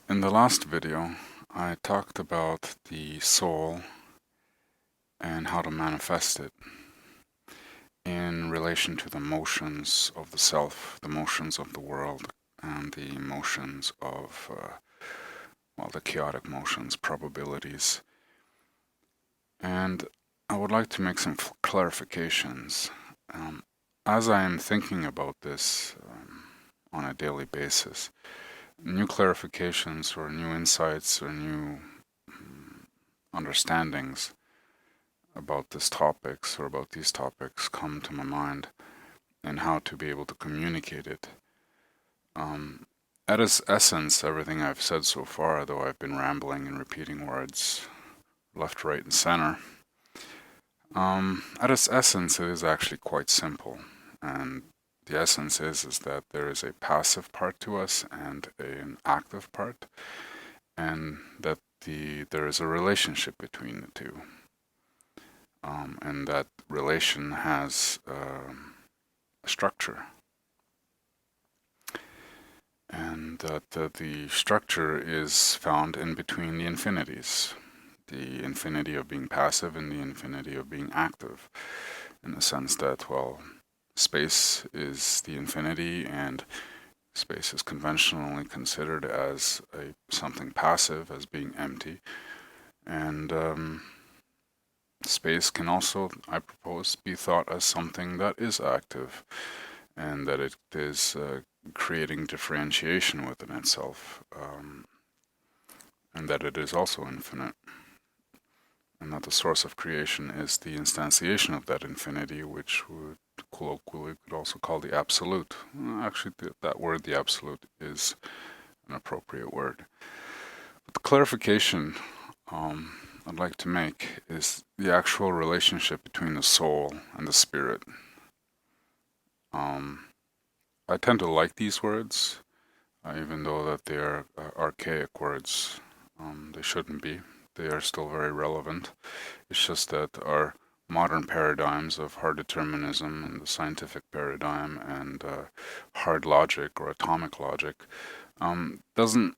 In the last video, I talked about the soul and how to manifest it in relation to the motions of the self, the motions of the world, and the motions of, the chaotic motions, probabilities. And I would like to make some clarifications. As I am thinking about this on a daily basis, new clarifications or new insights or new understandings about this topics or about these topics come to my mind and how to be able to communicate it. At its essence, everything I've said so far, though I've been rambling and repeating words left, right, and center, at its essence, it is actually quite simple. And the essence is that there is a passive part to us and an active part, and that there is a relationship between the two. And that relation has a structure. And that the structure is found in between the infinities. The infinity of being passive and the infinity of being active. In the sense that, well, space is the infinity, and space is conventionally considered as something passive, as being empty. And space can also, I propose, be thought as something that is active, and that it is creating differentiation within itself, and that it is also infinite, and that the source of creation is the instantiation of that infinity, which would colloquially could also call the absolute. Actually, that word, the absolute, is an appropriate word. But the clarification I'd like to make is the actual relationship between the soul and the spirit. I tend to like these words, even though that they are archaic words. They shouldn't be. They are still very relevant. It's just that our modern paradigms of hard determinism and the scientific paradigm and hard logic or atomic logic doesn't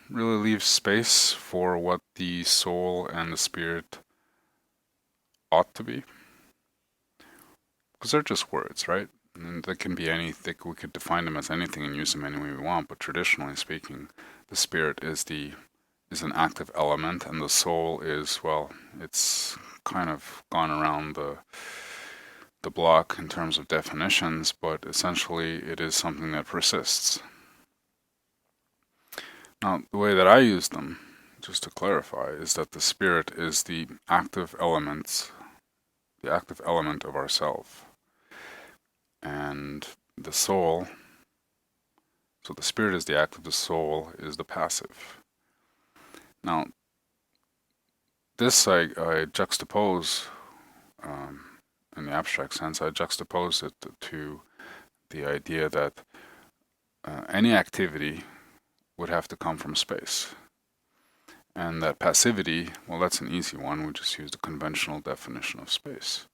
really leave space for what the soul and the spirit ought to be. Because they're just words, right? And they can be anything. We could define them as anything and use them any way we want. But traditionally speaking, the spirit is an active element, and the soul is, well, it's kind of gone around the block in terms of definitions, but essentially it is something that persists. Now, the way that I use them, just to clarify, is that the spirit is the active element of ourself. And the soul, so the spirit is the active, the soul is the passive. Now, this I juxtapose, in the abstract sense, I juxtapose it to the idea that any activity would have to come from space. And that passivity, well, that's an easy one. We just use the conventional definition of space,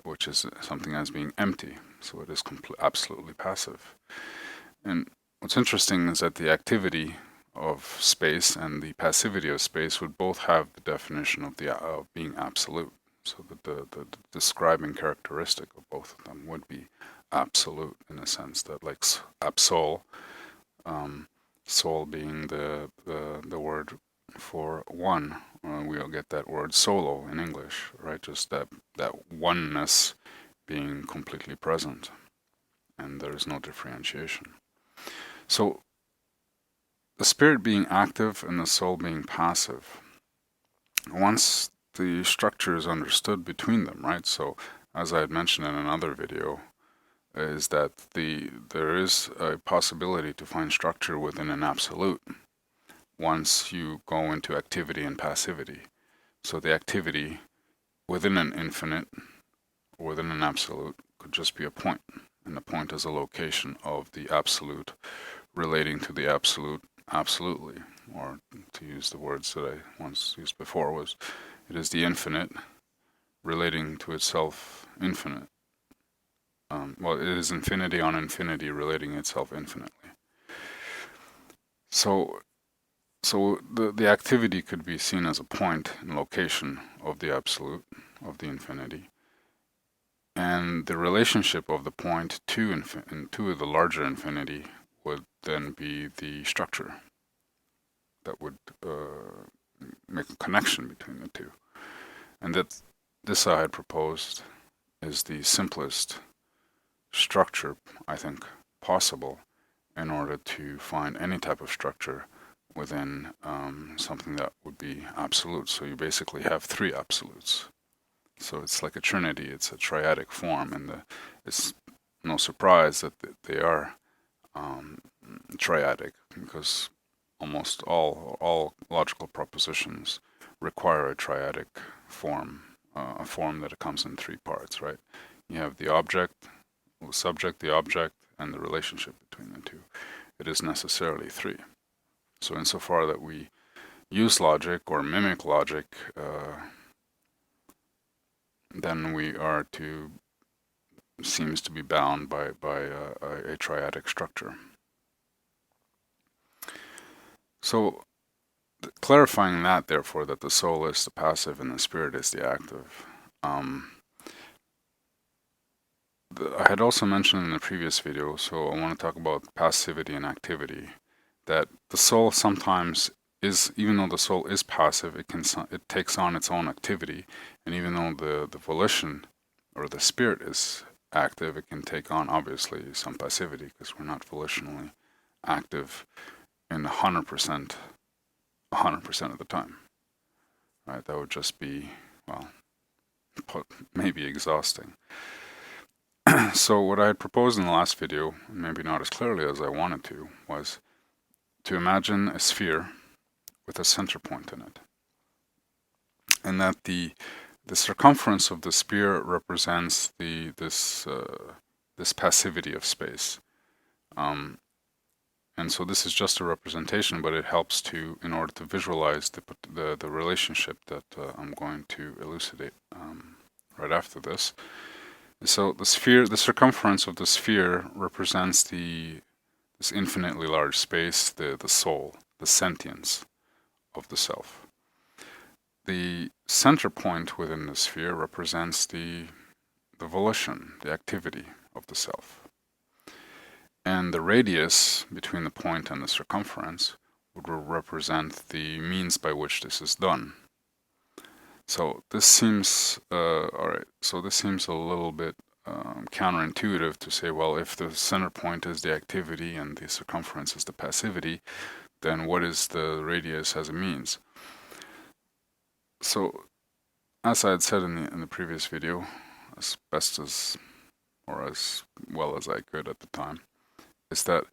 which is something as being empty. So it is absolutely passive. And what's interesting is that the activity of space and the passivity of space would both have the definition of being absolute. So that the describing characteristic of both of them would be absolute, in the sense that, like absol, soul being the word for one, we'll get that word solo in English, right? Just that oneness being completely present, and there is no differentiation. So the spirit being active and the soul being passive, once the structure is understood between them, right? So as I had mentioned in another video, is that there is a possibility to find structure within an absolute once you go into activity and passivity. So the activity within an infinite, or within an absolute, could just be a point, and the point is a location of the absolute relating to the absolute absolutely, or to use the words that I once used before, was it is the infinite relating to itself infinite. Well, it is infinity on infinity relating itself infinitely. So So the activity could be seen as a point and location of the absolute, of the infinity. And the relationship of the point to the larger infinity would then be the structure that would make a connection between the two. And that this I had proposed is the simplest structure, I think, possible in order to find any type of structure within something that would be absolute. So you basically have three absolutes. So it's like a trinity, it's a triadic form, and it's no surprise that they are triadic, because almost all logical propositions require a triadic form, a form that comes in three parts, right? You have the object, the subject, the object, and the relationship between the two. It is necessarily three. So insofar that we use logic or mimic logic, then we are seems to be bound by a triadic structure. So clarifying that, therefore, that the soul is the passive and the spirit is the active. I had also mentioned in the previous video, so I want to talk about passivity and activity, that the soul sometimes is, even though the soul is passive, it takes on its own activity, and even though the volition or the spirit is active, it can take on obviously some passivity, because we're not volitionally active in 100% of the time, right? That would just be, well, maybe exhausting. So what I had proposed in the last video, maybe not as clearly as I wanted to, was to imagine a sphere with a center point in it, and that the circumference of the sphere represents this passivity of space. And so this is just a representation, but it helps in order to visualize the relationship that I'm going to elucidate right after this. So the circumference of the sphere represents this infinitely large space, the soul, the sentience of the self. The center point within the sphere represents the volition, the activity of the self. And the radius between the point and the circumference would represent the means by which this is done. So this seems So this seems a little bit counterintuitive to say, well, if the center point is the activity and the circumference is the passivity, then what is the radius as a means? So, as I had said in the previous video, as best as or as well as I could at the time, is that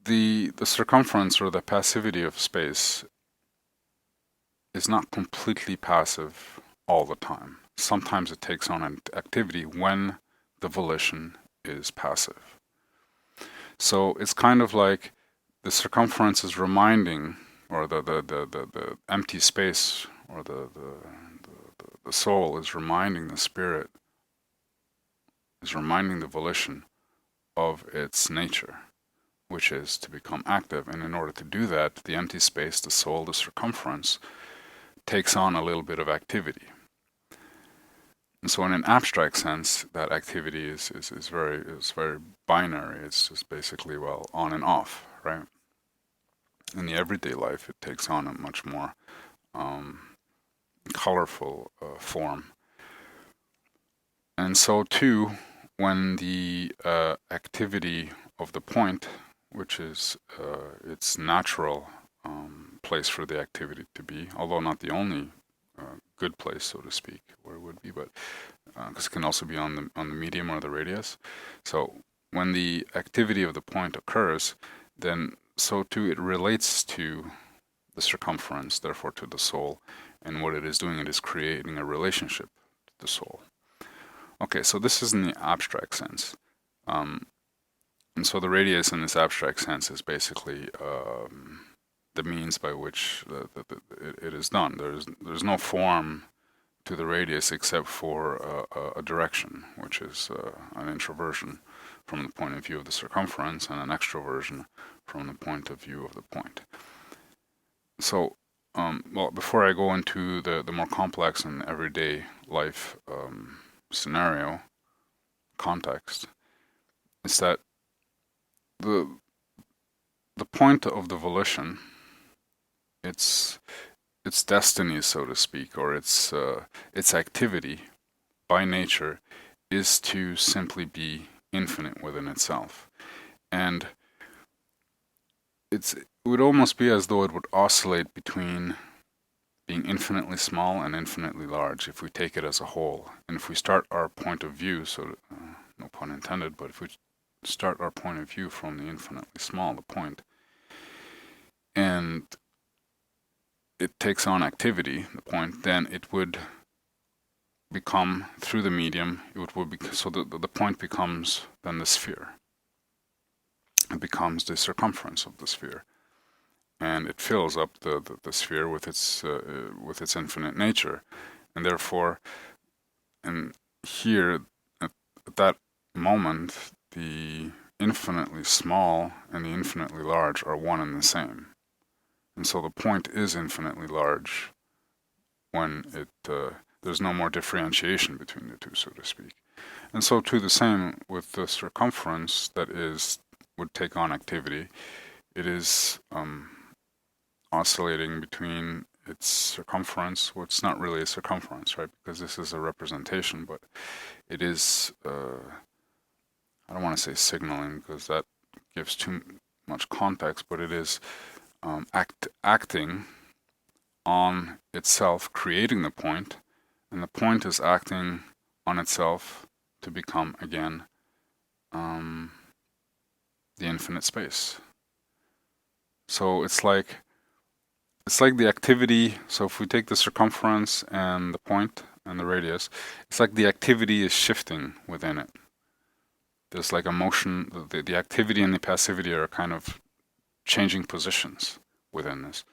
the circumference or the passivity of space is not completely passive all the time. Sometimes it takes on an activity when the volition is passive. So it's kind of like the circumference is reminding, or the empty space, or the soul is reminding the spirit, is reminding the volition of its nature, which is to become active. And in order to do that, the empty space, the soul, the circumference, takes on a little bit of activity. And so in an abstract sense, that activity is very binary. It's just basically, well, on and off, right? In the everyday life, it takes on a much more colorful form. And so too, when the activity of the point, which is its natural place for the activity to be, although not the only good place, so to speak, where it would be, but because it can also be on the medium or the radius. So when the activity of the point occurs, then so too it relates to the circumference, therefore to the soul, and what it is doing, it is creating a relationship to the soul. Okay, so this is in the abstract sense. And so the radius in this abstract sense is basically the means by which it is done. There's no form to the radius except for a direction, which is an introversion from the point of view of the circumference and an extroversion from the point of view of the point. So, well, before I go into the more complex and everyday life scenario context, is that the the point of the volition, its its destiny, so to speak, or its activity by nature, is to simply be infinite within itself, and it would almost be as though it would oscillate between being infinitely small and infinitely large if we take it as a whole. And if we start our point of view, so no pun intended, but if we start our point of view from the infinitely small, the point, and it takes on activity, the point, then it would become, through the medium, it would be, so the point becomes then the sphere. It becomes the circumference of the sphere, and it fills up the sphere with its infinite nature, and therefore, and here at that moment, the infinitely small and the infinitely large are one and the same, and so the point is infinitely large when there's no more differentiation between the two, so to speak. And so too the same with the circumference that would take on activity. It is oscillating between its circumference. Well, it's not really a circumference, right? Because this is a representation, but it is, I don't want to say signaling because that gives too much context, but it is acting on itself, creating the point, and the point is acting on itself to become again the infinite space. So it's like the activity. So if we take the circumference and the point and the radius, it's like the activity is shifting within it. There's like a motion. The activity and the passivity are kind of changing positions within this.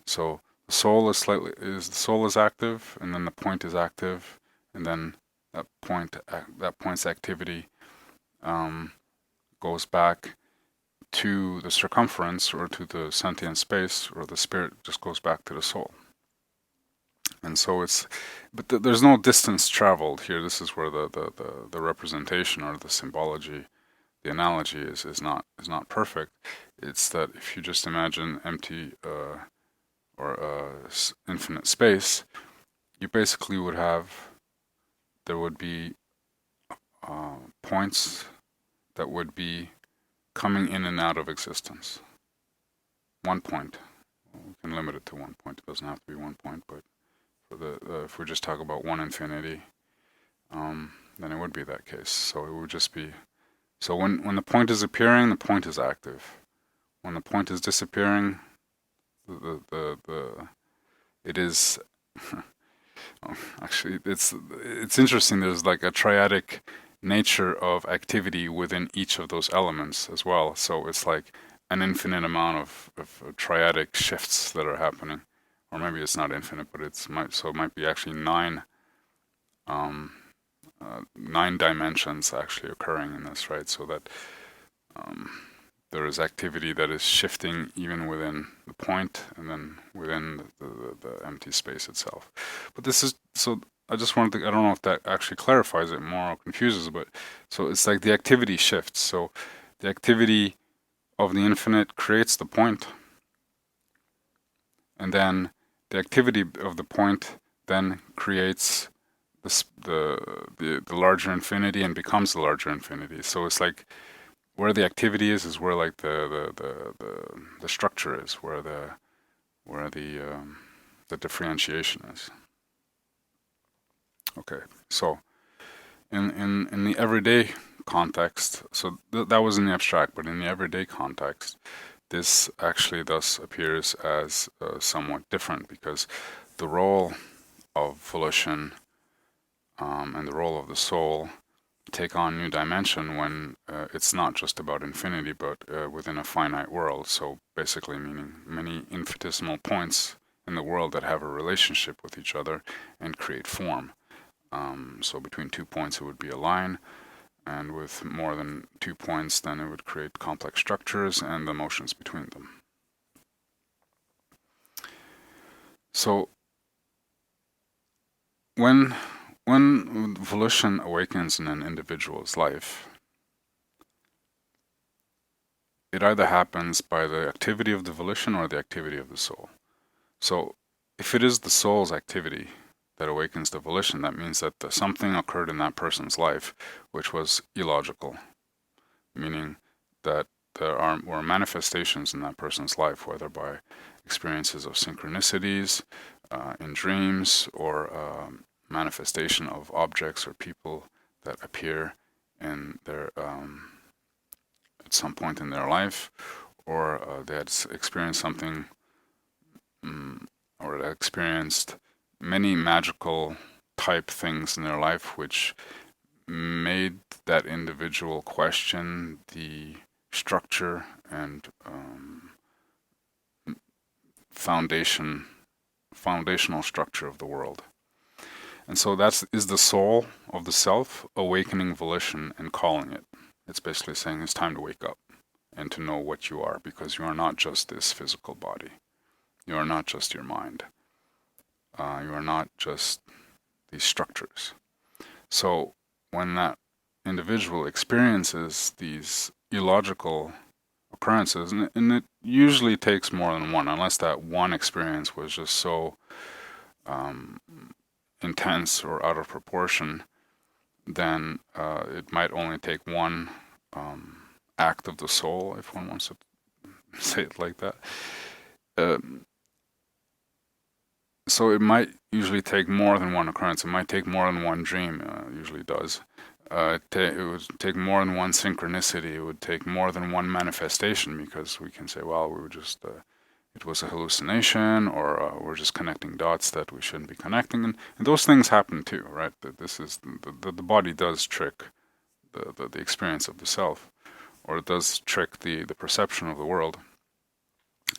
So the soul the soul is active, and then the point is active, and then that point's activity goes back to the circumference or to the sentient space, or the spirit just goes back to the soul. And so but there's no distance traveled here. This is where the representation or the symbology, the analogy is not perfect. It's that if you just imagine empty or infinite space, you basically there would be points that would be coming in and out of existence. One point. We can limit it to one point. It doesn't have to be one point, but if we just talk about one infinity, then it would be that case. So it would just be, so when the point is appearing, the point is active. When the point is disappearing, it is actually it's interesting. There's like a triadic nature of activity within each of those elements as well. So it's like an infinite amount of triadic shifts that are happening, or maybe it's not infinite, but it might be actually nine dimensions actually occurring in this, right? So that there is activity that is shifting even within the point and then within the empty space itself. But this is, so I just wanted to, I don't know if that actually clarifies it more or confuses, but so it's like the activity shifts. So the activity of the infinite creates the point, and then the activity of the point then creates the larger infinity and becomes the larger infinity. So it's like where the activity is where like the structure is, where the differentiation is. Okay, so in the everyday context, so that was in the abstract, but in the everyday context, this actually thus appears as somewhat different, because the role of volition and the role of the soul take on new dimension when it's not just about infinity, but within a finite world. So basically meaning many infinitesimal points in the world that have a relationship with each other and create form. So between 2 points it would be a line, and with more than 2 points then it would create complex structures and the motions between them. So when volition awakens in an individual's life, it either happens by the activity of the volition or the activity of the soul. So if it is the soul's activity that awakens the volition, that means that something occurred in that person's life which was illogical, meaning that were manifestations in that person's life, whether by experiences of synchronicities in dreams, or manifestation of objects or people that appear in their at some point in their life, or they had experienced something, or they experienced many magical type things in their life which made that individual question the structure and foundational structure of the world. And so that is the soul of the self awakening volition and calling it. It's basically saying it's time to wake up and to know what you are, because you are not just this physical body. You are not just your mind. You are not just these structures. So when that individual experiences these illogical occurrences, and it usually takes more than one, unless that one experience was just so intense or out of proportion, then it might only take one act of the soul, if one wants to say it like that. So it might usually take more than one occurrence. It might take more than one dream, usually does. It would take more than one synchronicity. It would take more than one manifestation, because we can say, well, we were just, it was a hallucination, or we're just connecting dots that we shouldn't be connecting. And those things happen too, right? This is the body does trick the experience of the self, or it does trick the perception of the world.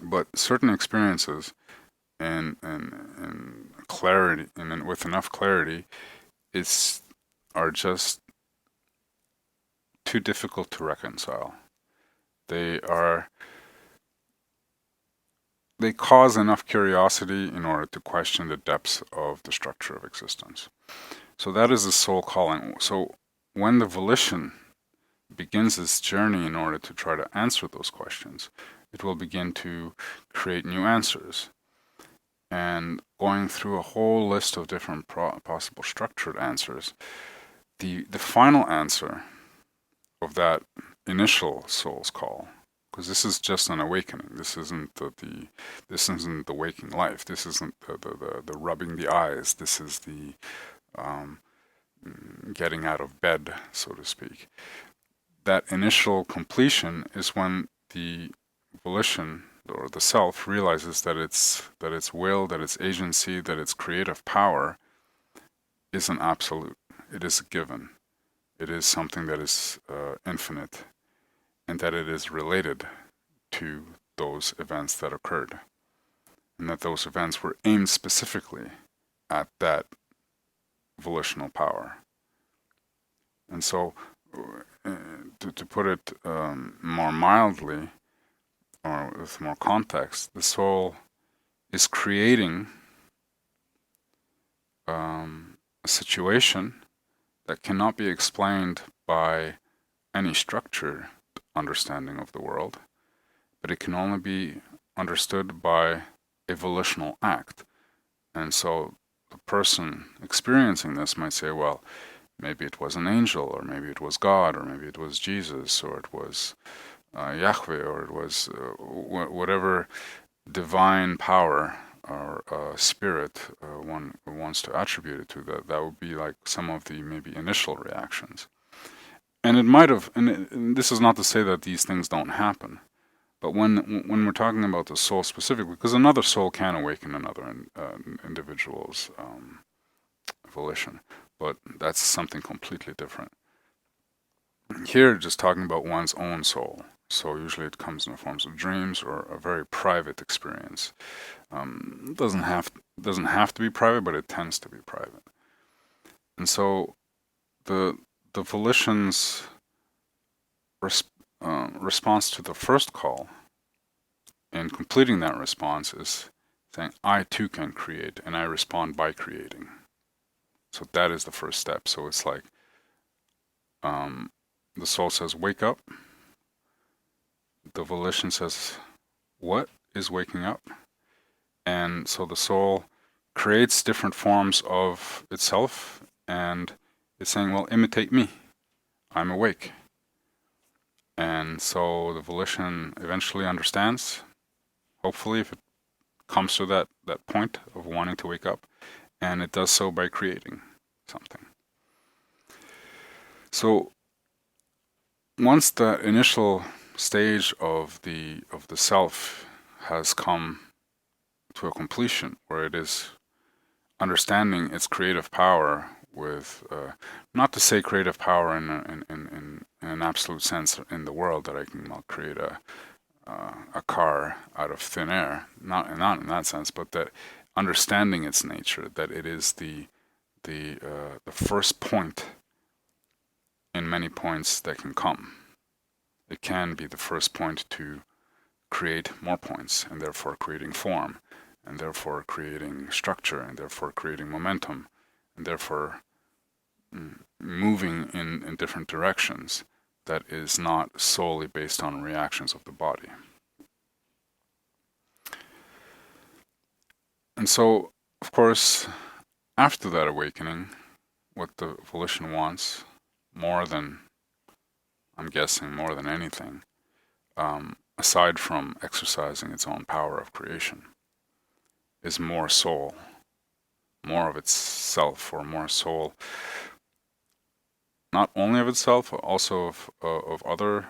But certain experiences and clarity, and with enough clarity, are just too difficult to reconcile. They cause enough curiosity in order to question the depths of the structure of existence. So that is the soul calling. So when the volition begins its journey in order to try to answer those questions, it will begin to create new answers. And going through a whole list of different possible structured answers, the final answer of that initial soul's call, because this is just an awakening. This isn't the waking life. This isn't the rubbing the eyes. This is the getting out of bed, so to speak. That initial completion is when the volition or the self realizes that its will, that its agency, that its creative power is an absolute. It is a given. It is something that is infinite, and that it is related to those events that occurred, and that those events were aimed specifically at that volitional power. And so, to put it more mildly, or with more context, the soul is creating a situation that cannot be explained by any structured understanding of the world, but it can only be understood by a volitional act. And so the person experiencing this might say, well, maybe it was an angel, or maybe it was God, or maybe it was Jesus, or it was Yahweh, or it was whatever divine power or spirit one wants to attribute it to. That would be like some of the maybe initial reactions. And it might have, and this is not to say that these things don't happen, but when we're talking about the soul specifically, because another soul can awaken another individual's volition, but that's something completely different. Here, just talking about one's own soul. So usually it comes in the forms of dreams or a very private experience. It doesn't have to be private, but it tends to be private. And so the volition's response to the first call, and completing that response, is saying, I too can create, and I respond by creating. So that is the first step. So it's like the soul says, wake up. The volition says, what is waking up? And so the soul creates different forms of itself, and it's saying, well, imitate me. I'm awake. And so the volition eventually understands, hopefully, if it comes to that point of wanting to wake up, and it does so by creating something. So once the initial stage of the self has come to a completion, where it is understanding its creative power with, not to say creative power in an absolute sense in the world, that I can create a car out of thin air, not in that sense, but that understanding its nature, that it is the first point in many points that can come. It can be the first point to create more points, and therefore creating form, and therefore creating structure, and therefore creating momentum, and therefore moving in different directions that is not solely based on reactions of the body. And so, of course, after that awakening, what the volition wants, more than, I'm guessing, more than anything, aside from exercising its own power of creation, is more soul, more of itself, or more soul, not only of itself, but also of other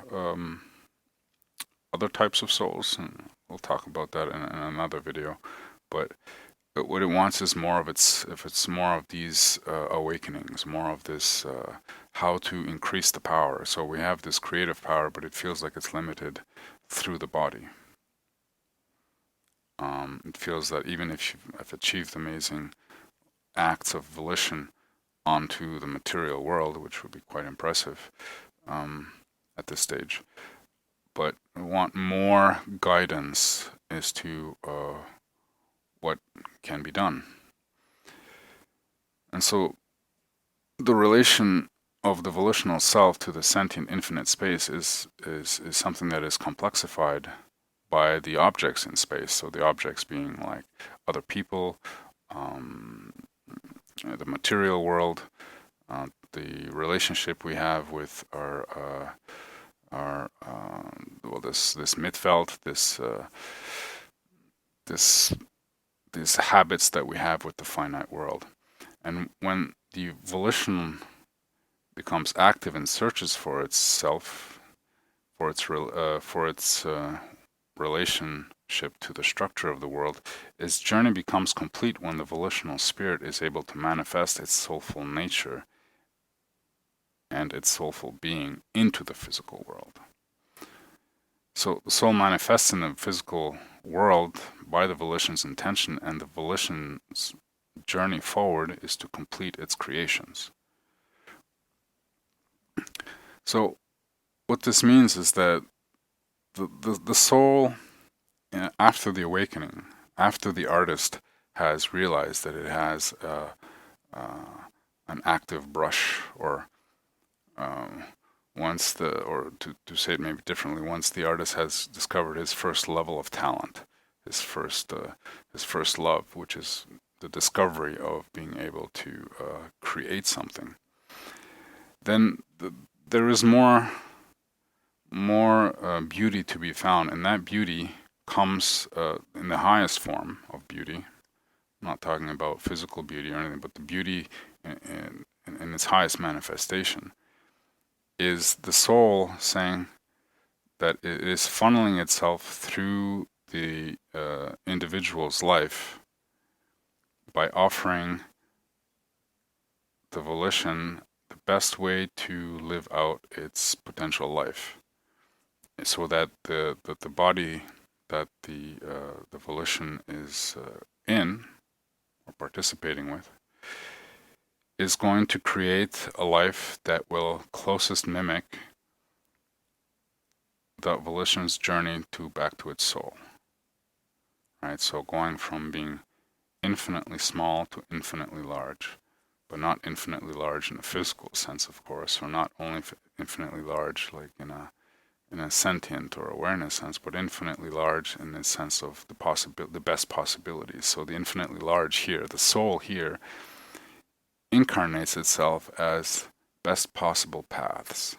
types of souls. And we'll talk about that in another video. But what it wants is more of it's more of these awakenings, more of this how to increase the power. So we have this creative power, but it feels like it's limited through the body. It feels that even if I've achieved amazing acts of volition onto the material world, which would be quite impressive at this stage, but I want more guidance as to what can be done. And so the relation of the volitional self to the sentient infinite space is something that is complexified by the objects in space. So the objects being like other people, the material world, the relationship we have with our this Mitfeld, these habits that we have with the finite world. And when the volition becomes active and searches for itself, for its relationship to the structure of the world, its journey becomes complete when the volitional spirit is able to manifest its soulful nature and its soulful being into the physical world. So the soul manifests in the physical world by the volition's intention, and the volition's journey forward is to complete its creations. So what this means is that the soul, after the awakening, after the artist has realized that it has an active brush, or to say it maybe differently, once the artist has discovered his first level of talent, his first love, which is the discovery of being able to create something, then there is more beauty to be found, and that beauty comes in the highest form of beauty. I'm not talking about physical beauty or anything, but the beauty in its highest manifestation is the soul saying that it is funneling itself through the individual's life by offering the volition the best way to live out its potential life, so that the body that the volition is in or participating with is going to create a life that will closest mimic the volition's journey back to its soul. right? So going from being infinitely small to infinitely large, but not infinitely large in a physical sense, of course, or not only infinitely large like in a sentient or awareness sense, but infinitely large in the sense of the best possibilities. So the infinitely large here, the soul here, incarnates itself as best possible paths.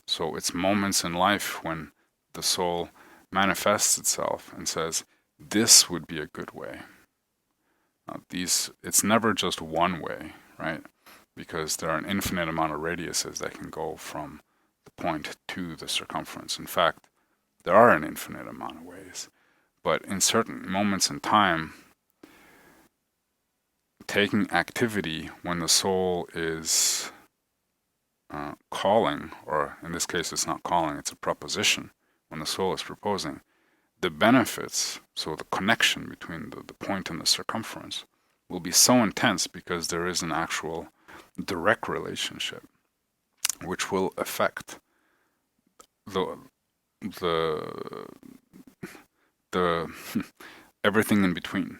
So it's moments in life when the soul manifests itself and says, this would be a good way. It's never just one way, right? Because there are an infinite amount of radiuses that can go from the point to the circumference. In fact, there are an infinite amount of ways. But in certain moments in time, taking activity when the soul is calling, or in this case, it's not calling, it's a proposition, when the soul is proposing, the benefits, so the connection between the point and the circumference, will be so intense because there is an actual direct relationship which will affect the the the everything in between.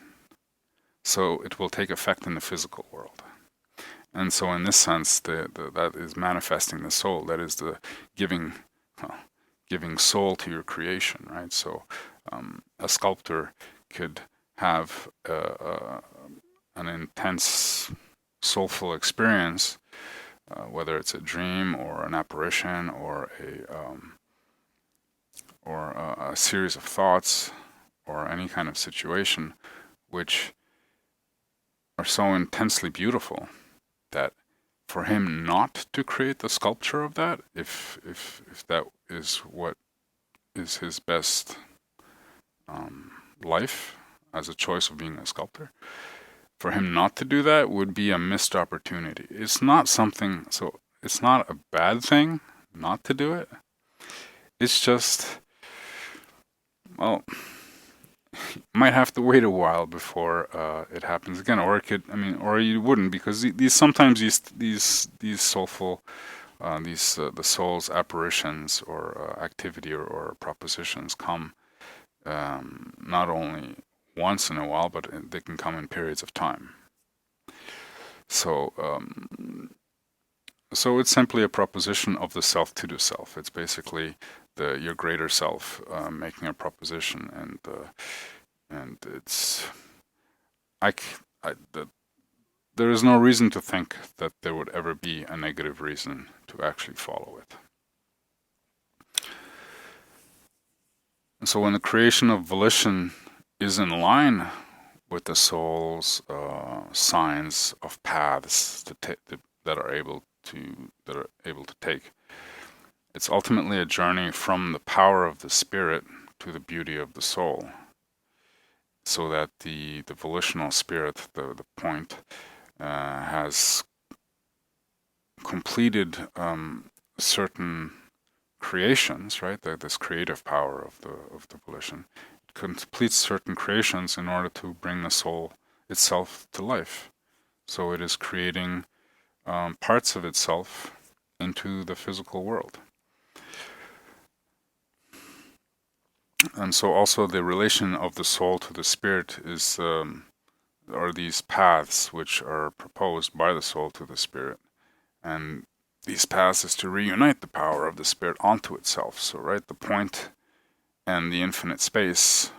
So it will take effect in the physical world. And so in this sense, that is manifesting the soul. That is the giving giving soul to your creation, right? So a sculptor could have an intense soulful experience, whether it's a dream or an apparition or a series of thoughts or any kind of situation, which are so intensely beautiful that for him not to create the sculpture of that, if that is what is his best life as a choice of being a sculptor, for him not to do that would be a missed opportunity. It's not something, so it's not a bad thing not to do it. It's just, well, might have to wait a while before it happens again, or it could. I mean, or you wouldn't, because these sometimes these soulful the soul's apparitions or activity or propositions come not only once in a while, but they can come in periods of time. So so it's simply a proposition of the self to the self. It's basically your greater self making a proposition, and it's there is no reason to think that there would ever be a negative reason to actually follow it. And so when the creation of volition is in line with the soul's signs of paths that are able to take, it's ultimately a journey from the power of the spirit to the beauty of the soul, so that the volitional spirit, the point, has completed certain creations, right? This creative power of the volition. It completes certain creations in order to bring the soul itself to life. So it is creating parts of itself into the physical world. And so also the relation of the soul to the spirit is are these paths which are proposed by the soul to the spirit. And these paths is to reunite the power of the spirit onto itself. So, right, the point and the infinite space,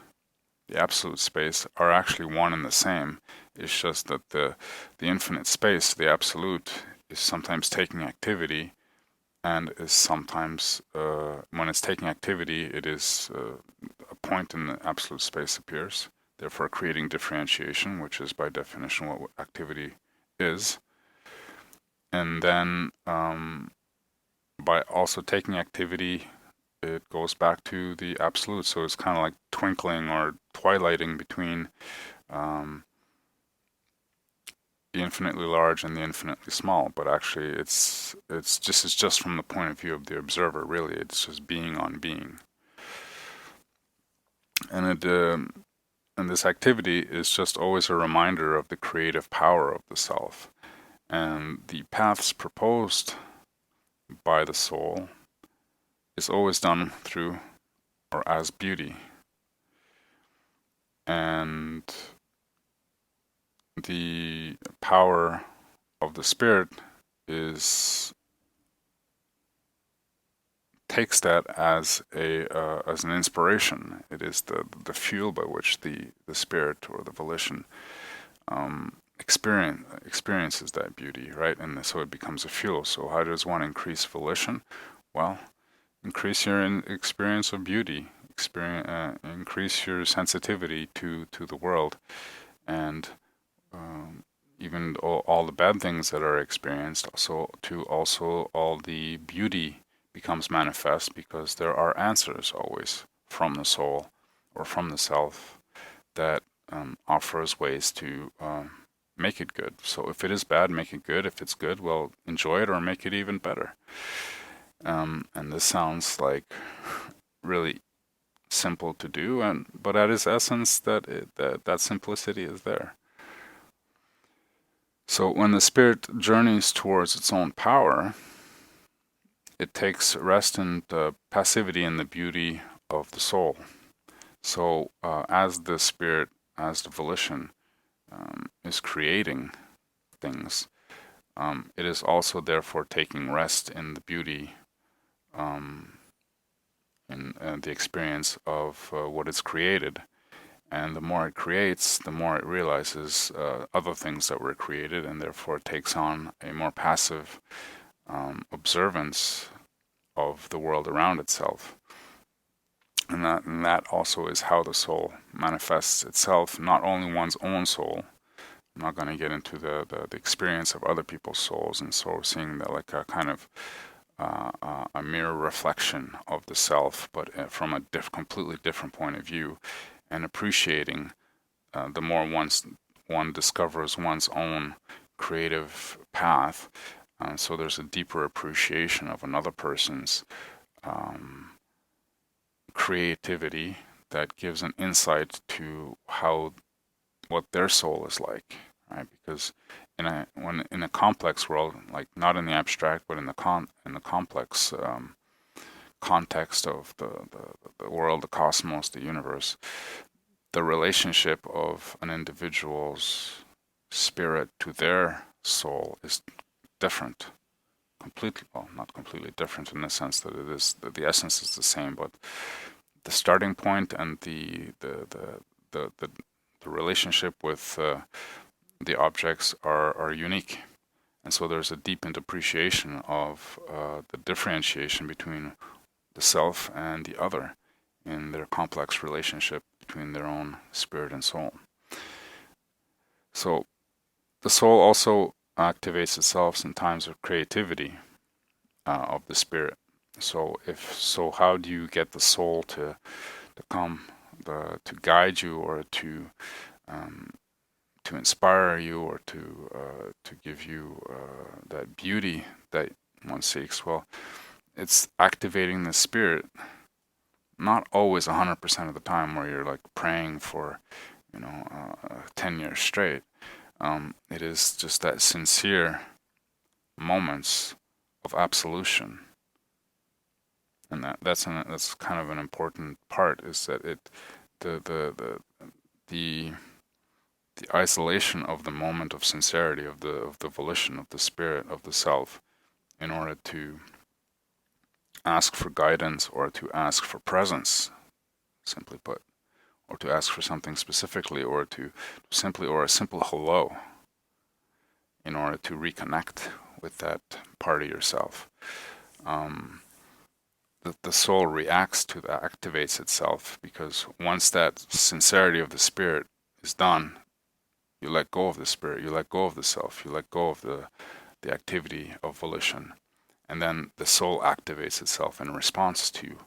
the absolute space, are actually one and the same. It's just that the infinite space, the absolute, is sometimes taking activity, and is sometimes, when it's taking activity, it is a point in the absolute space appears, therefore creating differentiation, which is by definition what activity is. And then by also taking activity, it goes back to the absolute. So it's kind of like twinkling or twilighting between the infinitely large and the infinitely small. But actually, it's just from the point of view of the observer. Really, it's just being on being. And this activity is just always a reminder of the creative power of the self. And the paths proposed by the soul is always done through or as beauty. And the power of the spirit is takes that as an inspiration. It is the fuel by which the spirit or the volition experiences that beauty, right? And so it becomes a fuel. So how does one increase volition? Well, increase your experience of beauty, increase your sensitivity to the world, and even all the bad things that are experienced, also all the beauty becomes manifest, because there are answers always from the soul or from the self that offers ways to make it good. So if it is bad, make it good. If it's good, well, enjoy it or make it even better. And this sounds like really simple to do, but at its essence, that simplicity is there. So when the spirit journeys towards its own power, it takes rest in the passivity and the beauty of the soul. So as the spirit, as the volition is creating things, it is also therefore taking rest in the beauty, in the experience of what it's created. And the more it creates, the more it realizes other things that were created, and therefore it takes on a more passive observance of the world around itself. And that also is how the soul manifests itself, not only one's own soul. I'm not going to get into the experience of other people's souls, and so seeing that like a kind of a mirror reflection of the self, but from a completely different point of view, and appreciating the more one discovers one's own creative path. So there's a deeper appreciation of another person's creativity that gives an insight to what their soul is like, right? Because in a complex world, like not in the abstract, but in the complex context of the world, the cosmos, the universe, the relationship of an individual's spirit to their soul is different. Completely, well, not completely different in the sense that it is that the essence is the same, but the starting point and the relationship with the objects are unique. And so there's a deepened appreciation of the differentiation between the self and the other in their complex relationship between their own spirit and soul. So the soul also activates itself in times of creativity of the spirit. So how do you get the soul to come to guide you, or to inspire you, or to give you that beauty that one seeks? Well, it's activating the spirit. Not always 100% of the time, where you're like praying for 10 years straight. It is just that sincere moments of absolution, and that's kind of an important part. Is that the isolation of the moment of sincerity of the volition of the spirit of the self, in order to ask for guidance, or to ask for presence, simply put, or to ask for something specifically, or or a simple hello, in order to reconnect with that part of yourself. The soul reacts to that, activates itself, because once that sincerity of the spirit is done, you let go of the spirit, you let go of the self, you let go of the activity of volition, and then the soul activates itself in response to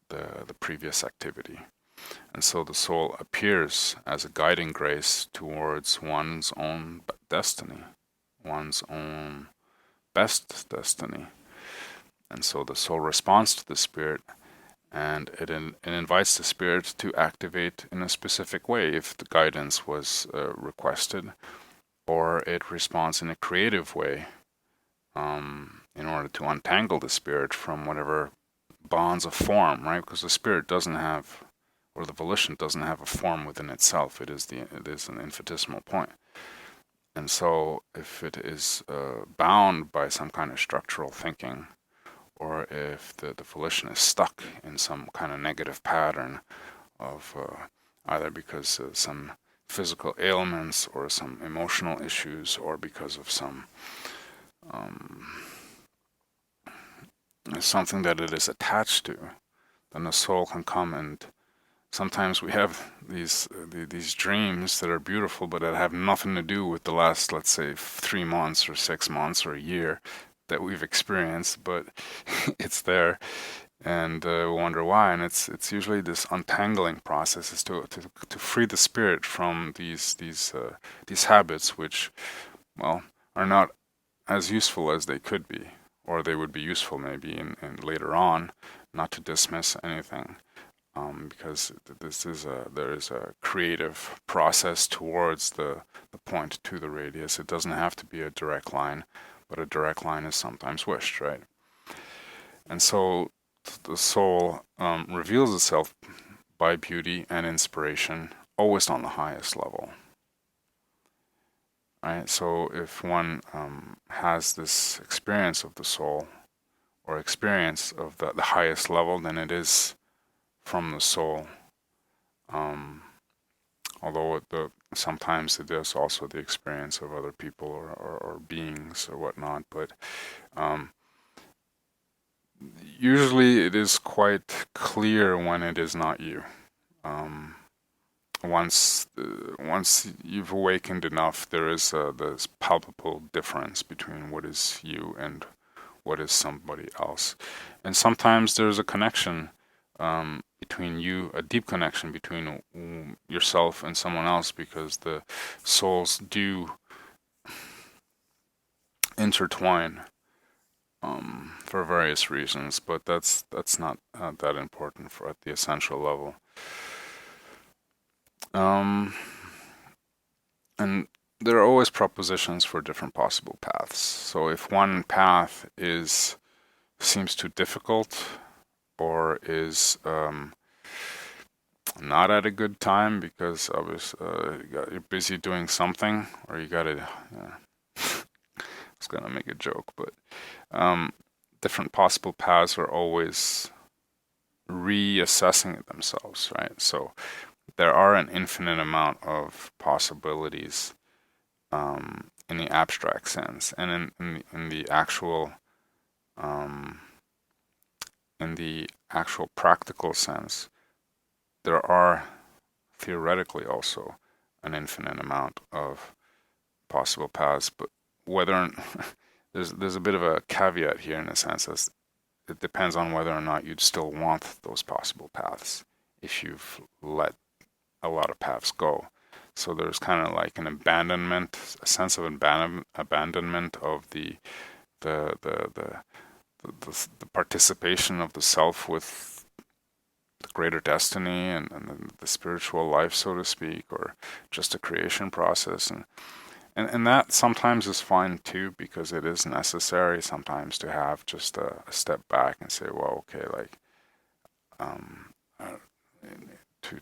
the previous activity. And so the soul appears as a guiding grace towards one's own destiny, one's own best destiny. And so the soul responds to the spirit, and it invites the spirit to activate in a specific way if the guidance was requested, or it responds in a creative way in order to untangle the spirit from whatever bonds of form, right? Because the spirit doesn't have, or the volition doesn't have a form within itself. It is an infinitesimal point. And so if it is bound by some kind of structural thinking, or if the volition is stuck in some kind of negative pattern of either because of some physical ailments or some emotional issues, or because of some something that it is attached to, then the soul can come. And sometimes we have these dreams that are beautiful, but that have nothing to do with the last, let's say, 3 months or 6 months or a year that we've experienced, but it's there, and we wonder why. And it's usually this untangling process, is to free the spirit from these habits, which, well, are not as useful as they could be, or they would be useful maybe in later on. Not to dismiss anything, because there is a creative process towards the point to the radius. It doesn't have to be a direct line, but a direct line is sometimes wished, right? And so the soul reveals itself by beauty and inspiration, always on the highest level. Right? So if one has this experience of the soul, or experience of the highest level, then it is from the soul. Although sometimes it is also the experience of other people or beings or whatnot, but usually it is quite clear when it is not you. Once you've awakened enough, there is this palpable difference between what is you and what is somebody else. And sometimes there's a connection between you, a deep connection between yourself and someone else, because the souls do intertwine for various reasons, but that's not that important at the essential level. And there are always propositions for different possible paths. So if one path seems too difficult, or is not at a good time because you're busy doing something, or you got to. I was gonna make a joke, but different possible paths are always reassessing themselves, right? So there are an infinite amount of possibilities in the abstract sense, and in the actual practical sense, there are theoretically also an infinite amount of possible paths. But whether there's a bit of a caveat here, in a sense, as it depends on whether or not you'd still want those possible paths if you've let a lot of paths go. So there's kind of like an abandonment, a sense of abandonment of the participation of the self with the greater destiny and the spiritual life, so to speak, or just a creation process. And that sometimes is fine too, because it is necessary sometimes to have just a step back and say, well, okay, like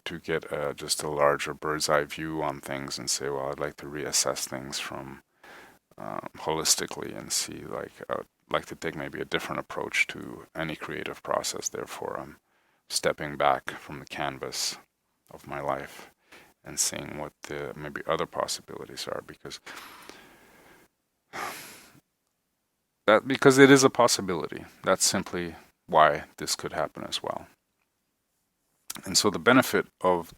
to get just a larger bird's eye view on things, and say, well, I'd like to reassess things from holistically, and see, like, I'd like to take maybe a different approach to any creative process. Therefore, I'm stepping back from the canvas of my life and seeing what the maybe other possibilities are, because it is a possibility. That's simply why this could happen as well. And so the benefit of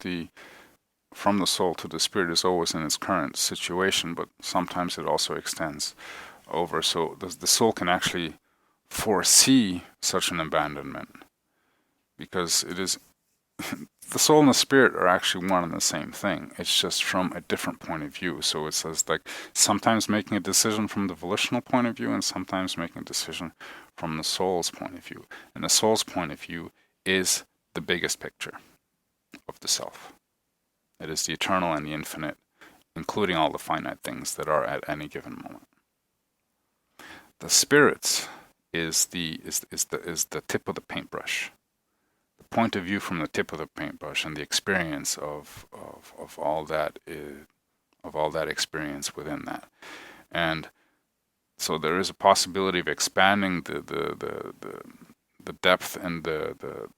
from the soul to the spirit is always in its current situation, but sometimes it also extends over. So the soul can actually foresee such an abandonment, because it is the soul and the spirit are actually one and the same thing. It's just from a different point of view. So it says, like, sometimes making a decision from the volitional point of view, and sometimes making a decision from the soul's point of view. And the soul's point of view is the biggest picture of the self. It is the eternal and the infinite, including all the finite things that are at any given moment. The spirit is the tip of the paintbrush. The point of view from the tip of the paintbrush and the experience of all that experience within that. And so there is a possibility of expanding the depth and the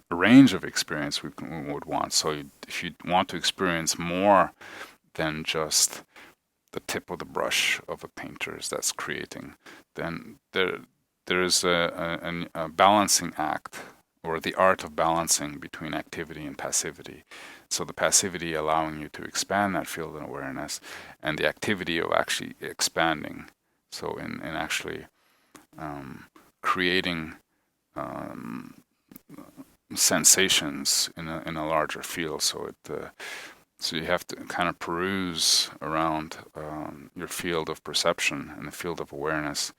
range of experience we would want. So if you want to experience more than just the tip of the brush of a painter that's creating, then there is a balancing act, or the art of balancing between activity and passivity. So the passivity allowing you to expand that field of awareness, and the activity of actually expanding. So in actually creating sensations in a larger field. So so you have to kind of peruse around your field of perception and the field of awareness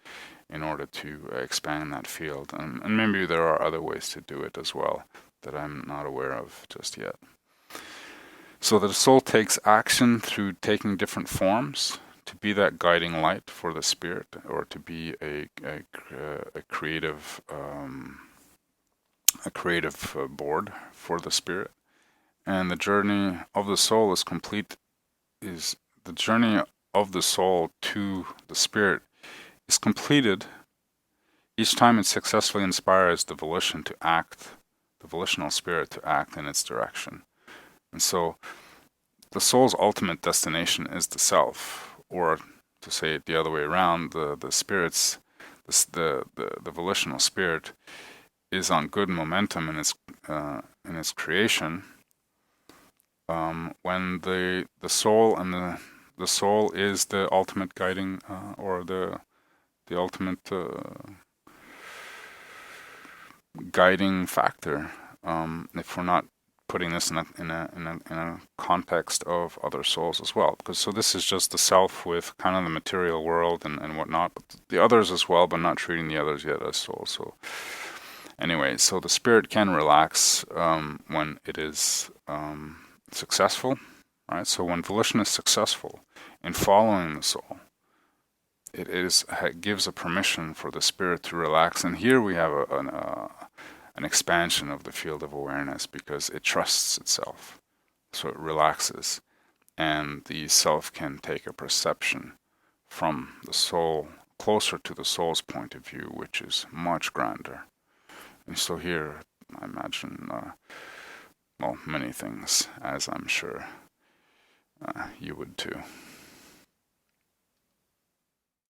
in order to expand that field. And maybe there are other ways to do it as well that I'm not aware of just yet. So the soul takes action through taking different forms to be that guiding light for the spirit, or to be a creative board for the spirit. And the journey of the soul is complete. Is the journey of the soul to the spirit is completed each time it successfully inspires the volition to act, the volitional spirit to act in its direction. And so the soul's ultimate destination is the self, or to say it the other way around, the spirit's the volitional spirit is on good momentum in its creation, when the soul and the soul is the ultimate guiding, or the ultimate guiding factor. If we're not putting this in a context of other souls as well, because so this is just the self with kind of the material world and whatnot, but the others as well, but not treating the others yet as souls. So anyway, so the spirit can relax when it is successful, right? So when volition is successful in following the soul, it gives a permission for the spirit to relax. And here we have an expansion of the field of awareness, because it trusts itself, so it relaxes, and the self can take a perception from the soul closer to the soul's point of view, which is much grander. And so here I imagine many things, as I'm sure you would too.